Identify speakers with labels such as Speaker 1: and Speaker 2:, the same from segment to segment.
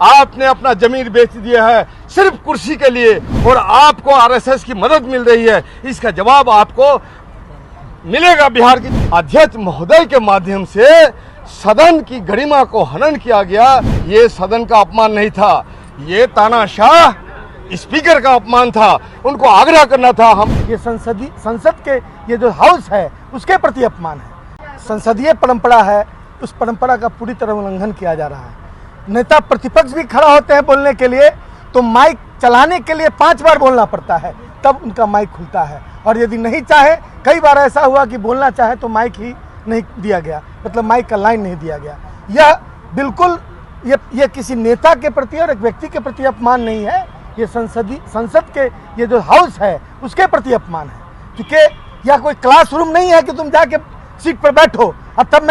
Speaker 1: आपने अपना जमीन बेच दिया है सिर्फ कुर्सी के लिए और आपको आरएसएस की मदद मिल रही है। इसका जवाब आपको मिलेगा। बिहार की अध्यक्ष महोदय के माध्यम से सदन की गरिमा को हनन किया गया। ये सदन का अपमान नहीं था, ये तानाशाह स्पीकर का अपमान था। उनको आग्रह करना था हम
Speaker 2: ये संसद के ये जो हाउस है उसके प्रति अपमान है। संसदीय परंपरा है, उस परंपरा का पूरी तरह उल्लंघन किया जा रहा है। नेता प्रतिपक्ष भी खड़ा होते हैं बोलने के लिए तो माइक चलाने के लिए 5 बार बोलना पड़ता है, तब उनका माइक खुलता है। और यदि नहीं चाहे, कई बार ऐसा हुआ कि बोलना चाहे तो माइक ही नहीं दिया गया, मतलब माइक का लाइन नहीं दिया गया। यह बिल्कुल ये किसी नेता के प्रति और एक व्यक्ति के प्रति अपमान नहीं है, ये संसद के ये जो हाउस है उसके प्रति अपमान है। क्योंकि यह कोई क्लासरूम नहीं है कि तुम जाके सीट पर बैठो और तब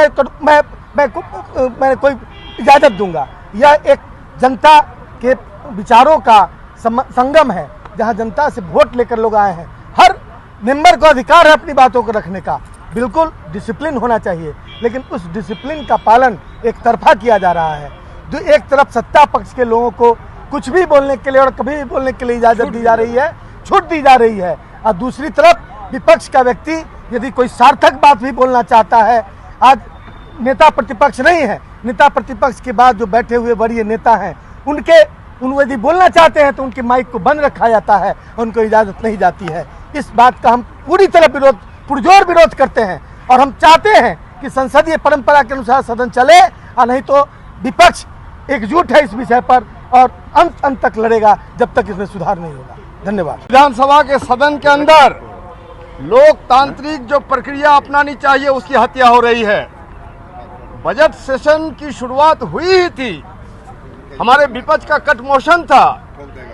Speaker 2: मैं कोई इजाज़त दूंगा। यह एक जनता के विचारों का संगम है, जहां जनता से वोट लेकर लोग आए हैं। हर मेंबर को अधिकार है अपनी बातों को रखने का, बिल्कुल डिसिप्लिन होना चाहिए, लेकिन उस डिसिप्लिन का पालन एक तरफा किया जा रहा है। जो एक तरफ सत्ता पक्ष के लोगों को कुछ भी बोलने के लिए और कभी भी बोलने के लिए इजाज़त दी जा रही है, छूट दी जा रही है, और दूसरी तरफ विपक्ष का व्यक्ति यदि कोई सार्थक बात भी बोलना चाहता है, आज नेता प्रतिपक्ष नहीं है, नेता प्रतिपक्ष के बाद जो बैठे हुए वरीय नेता हैं उन यदि बोलना चाहते हैं तो उनके माइक को बंद रखा जाता है, उनको इजाज़त नहीं जाती है। इस बात का हम पूरी तरह पुरजोर विरोध करते हैं और हम चाहते हैं कि संसदीय परंपरा के अनुसार सदन चले, और नहीं तो विपक्ष एकजुट है इस विषय पर और अंत तक लड़ेगा जब तक इसमें सुधार नहीं होगा। धन्यवाद।
Speaker 1: विधानसभा के सदन के अंदर लोकतांत्रिक जो प्रक्रिया अपनानी चाहिए उसकी हत्या हो रही है। बजट सेशन की शुरुआत हुई ही थी, हमारे विपक्ष का कट मोशन था।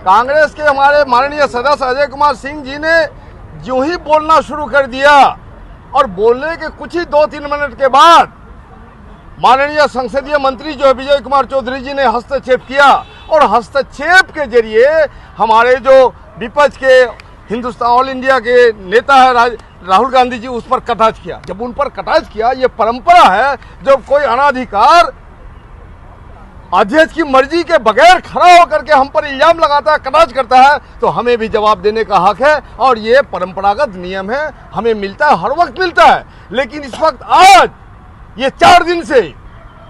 Speaker 1: कांग्रेस के हमारे माननीय सदस्य अजय कुमार सिंह जी ने जो ही बोलना शुरू कर दिया और बोलने के कुछ ही 2-3 मिनट के बाद माननीय संसदीय मंत्री जो है विजय कुमार चौधरी जी ने हस्तक्षेप किया और हस्तक्षेप के जरिए हमारे जो विपक्ष के हिंदुस्तान ऑल इंडिया के नेता है राहुल गांधी जी उस पर कटाक्ष किया। जब उन पर कटाक्ष किया, ये परंपरा है, जब कोई अनाधिकार अध्यक्ष की मर्जी के बगैर खड़ा होकर के हम पर इल्जाम लगाता है, कटाक्ष करता है, तो हमें भी जवाब देने का हक है और ये परंपरागत नियम है, हमें मिलता है, हर वक्त मिलता है। लेकिन इस वक्त आज ये 4 दिन से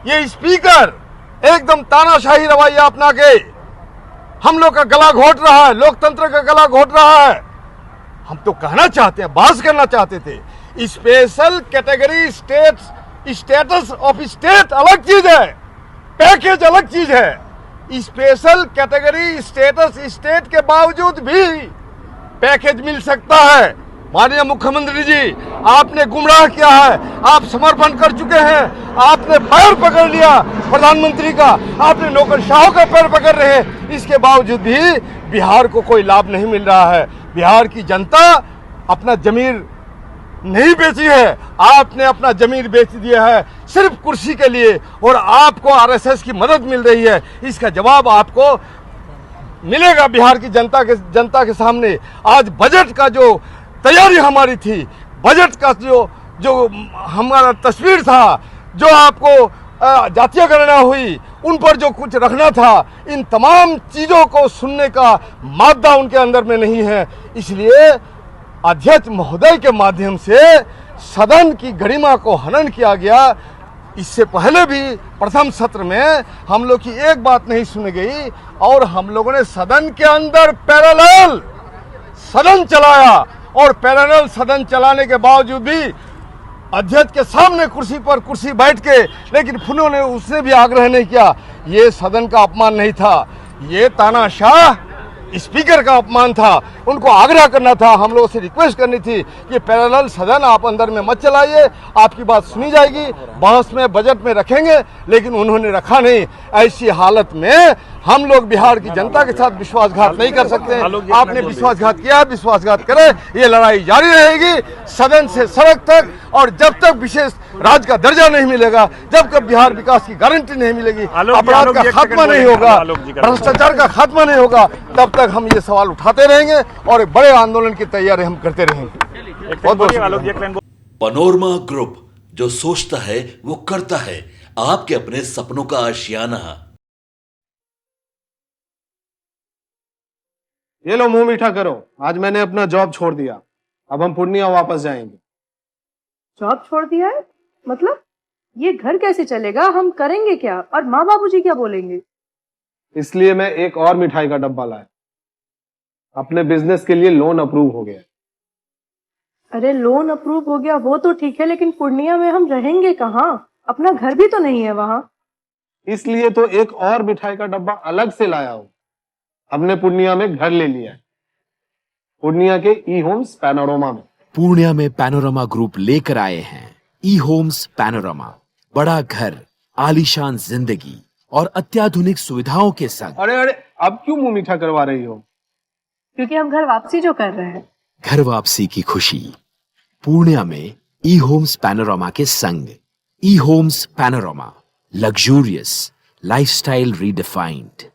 Speaker 1: ये स्पीकर एकदम तानाशाही रवैया अपना के हम लोग का गला घोट रहा है, लोकतंत्र का गला घोट रहा है। हम तो कहना चाहते हैं, बहस करना चाहते थे, special category status of state अलग चीज है, पैकेज अलग चीज है। स्पेशल कैटेगरी स्टेटस स्टेट के बावजूद भी पैकेज मिल सकता है। माननीय मुख्यमंत्री जी, आपने गुमराह किया है, आप समर्पण कर चुके हैं, आपने पैर पकड़ लिया प्रधानमंत्री का, आपने नौकरशाहों का पैर पकड़ रहे हैं, इसके बावजूद भी बिहार को कोई लाभ नहीं मिल रहा है। बिहार की जनता अपना जमीन नहीं बेची है, आपने अपना जमीन बेच दिया है सिर्फ कुर्सी के लिए और आपको आरएसएस की मदद मिल रही है। इसका जवाब आपको मिलेगा। बिहार की जनता के सामने आज बजट का जो तैयारी हमारी थी, बजट का जो हमारा तस्वीर था, जो आपको जातीय गणना हुई, उन पर जो कुछ रखना था, इन तमाम चीज़ों को सुनने का मादा उनके अंदर में नहीं है। इसलिए अध्यक्ष महोदय के माध्यम से सदन की गरिमा को हनन किया गया। इससे पहले भी प्रथम सत्र में हम लोग की एक बात नहीं सुनी गई और हम लोगों ने सदन के अंदर पैरेलल सदन चलाया और पैरेलल सदन चलाने के बावजूद भी अध्यक्ष के सामने कुर्सी बैठ के, लेकिन उन्होंने उसने भी आग्रह नहीं किया। ये सदन का अपमान नहीं था, ये तानाशाह स्पीकर का अपमान था। उनको आग्रह करना था, हम लोगों से रिक्वेस्ट करनी थी कि पैरेलल सदन आप अंदर में मत चलाइए, आपकी बात सुनी जाएगी, बहस में बजट में रखेंगे, लेकिन उन्होंने रखा नहीं। ऐसी हालत में हम लोग बिहार की जनता के साथ विश्वासघात नहीं कर सकते। आपने विश्वासघात किया, विश्वासघात करे, ये लड़ाई जारी रहेगी सदन से सड़क तक, और जब तक विशेष राज्य का दर्जा नहीं मिलेगा, जब तक बिहार विकास की गारंटी नहीं मिलेगी, अपराध का खात्मा नहीं होगा, भ्रष्टाचार का खात्मा नहीं होगा, तब तक हम ये सवाल उठाते रहेंगे और एक बड़े आंदोलन की तैयारी हम करते रहेंगे।
Speaker 3: पनोरमा ग्रुप, जो सोचता है वो करता है, आपके अपने सपनों का आशियाना।
Speaker 4: ये लो मुंह मीठा करो, आज मैंने अपना जॉब छोड़ दिया, अब हम पूर्णिया वापस जाएंगे।
Speaker 5: जॉब छोड़ दिया है? मतलब ये घर कैसे चलेगा? हम करेंगे क्या? और माँ बाबूजी क्या बोलेंगे?
Speaker 4: इसलिए मैं एक और मिठाई का डब्बा लाया, अपने बिजनेस के लिए लोन अप्रूव हो गया।
Speaker 5: अरे लोन अप्रूव हो गया वो तो ठीक है, लेकिन पूर्णिया में हम रहेंगे कहाँ? अपना घर भी तो नहीं है वहां।
Speaker 4: इसलिए तो एक और मिठाई का डब्बा अलग से लाया हूं। हमने पूर्णिया में घर ले लिया है, पूर्णिया के ई होम्स पैनोरमा में।
Speaker 6: पूर्णिया में पैनोरमा ग्रुप लेकर आए हैं ई होम्स पैनोरमा, बड़ा घर, आलीशान जिंदगी और अत्याधुनिक सुविधाओं के संग।
Speaker 4: अरे अरे, अब क्यों मुंह मीठा करवा रही हो?
Speaker 5: क्योंकि हम घर वापसी जो कर रहे हैं।
Speaker 6: घर वापसी की खुशी पूर्णिया में ई होम्स पैनोरमा के संग। E homes panorama, luxurious lifestyle redefined.